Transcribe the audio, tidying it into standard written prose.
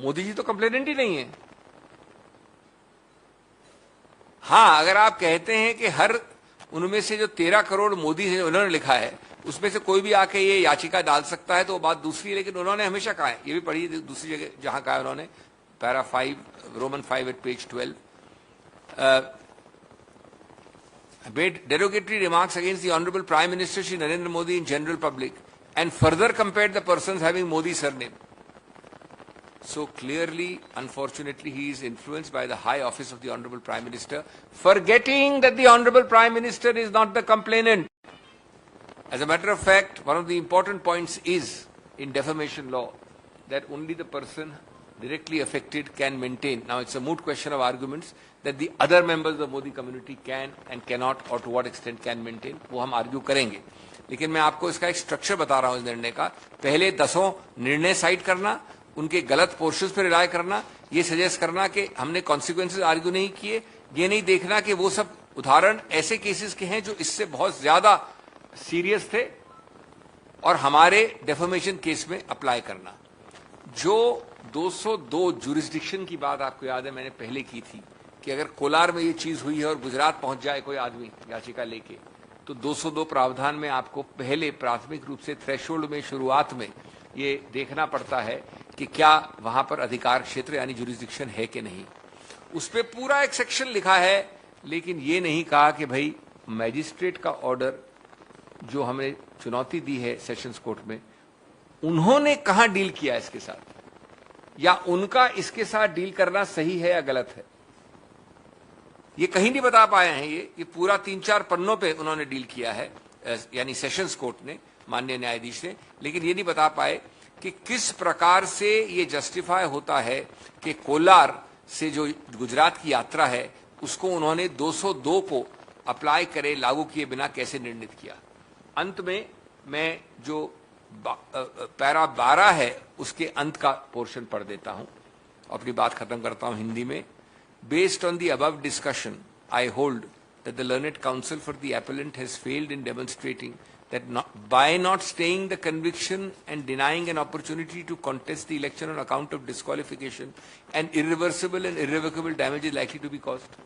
मोदी जी तो कंप्लेनेंट ही नहीं है। हाँ, अगर आप कहते हैं कि हर उनमें से जो 13 करोड़ मोदी से उन्होंने लिखा है उसमें से कोई भी आके ये याचिका डाल सकता है तो वो बात दूसरी है, लेकिन उन्होंने हमेशा कहा है, ये भी पढ़ी दूसरी जगह जहां कहा है उन्होंने, para 5 Roman 5 at page 12, made derogatory remarks against the Honorable Prime Minister Shri Narendra Modi in general public and further compared the persons having Modi surname. So clearly, unfortunately, he is influenced by the high office of the Honorable Prime Minister, forgetting that the Honorable Prime Minister is not the complainant. As a matter of fact, one of the important points is in defamation law that only the person directly affected can maintain. Now, it's a moot question of arguments that the other members of the Modi community can and cannot or to what extent can maintain. वो हम argue करेंगे, लेकिन मैं आपको इसका एक structure बता रहा हूं इस निर्णय का। पहले 10 निर्णय साइड करना, उनके गलत पोर्शंस पर रिलाय करना, ये सजेस्ट करना कि हमने कॉन्सिक्वेंसेस आर्ग्यू नहीं किए, ये नहीं देखना कि वो सब उदाहरण ऐसे केसेस के हैं जो इससे बहुत ज्यादा सीरियस थे और हमारे डेफमेशन केस में अप्लाई करना। जो 202 जुरिस्डिक्शन की बात आपको याद है मैंने पहले की थी कि अगर कोलार में ये चीज हुई है और गुजरात पहुंच जाए कोई आदमी याचिका लेके, तो 202 प्रावधान में आपको पहले प्राथमिक रूप से थ्रेशोल्ड में शुरुआत में ये देखना पड़ता है कि क्या वहां पर अधिकार क्षेत्र यानी जुरिस्डिक्शन है कि नहीं। उस पर पूरा एक सेक्शन लिखा है, लेकिन ये नहीं कहा कि भाई मैजिस्ट्रेट का ऑर्डर जो हमें चुनौती दी है सेशंस कोर्ट में, उन्होंने कहां डील किया इसके साथ, या उनका इसके साथ डील करना सही है या गलत है, ये कहीं नहीं बता पाए हैं। ये पूरा 3-4 पन्नों पे उन्होंने डील किया है, यानी सेशंस कोर्ट ने, माननीय न्यायाधीश ने, लेकिन ये नहीं बता पाए कि किस प्रकार से ये जस्टिफाई होता है कि कोलार से जो गुजरात की यात्रा है उसको उन्होंने 202 को अप्लाई करे, लागू किए बिना कैसे निर्णित किया। अंत में मैं जो पैरा 12 है उसके अंत का पोर्शन पढ़ देता हूं, अपनी बात खत्म करता हूं हिंदी में। Based on the above discussion I hold that the learned counsel for the appellant has failed in demonstrating that by not staying the conviction and denying an opportunity to contest the election on account of disqualification, an irreversible and irrevocable damage is likely to be caused.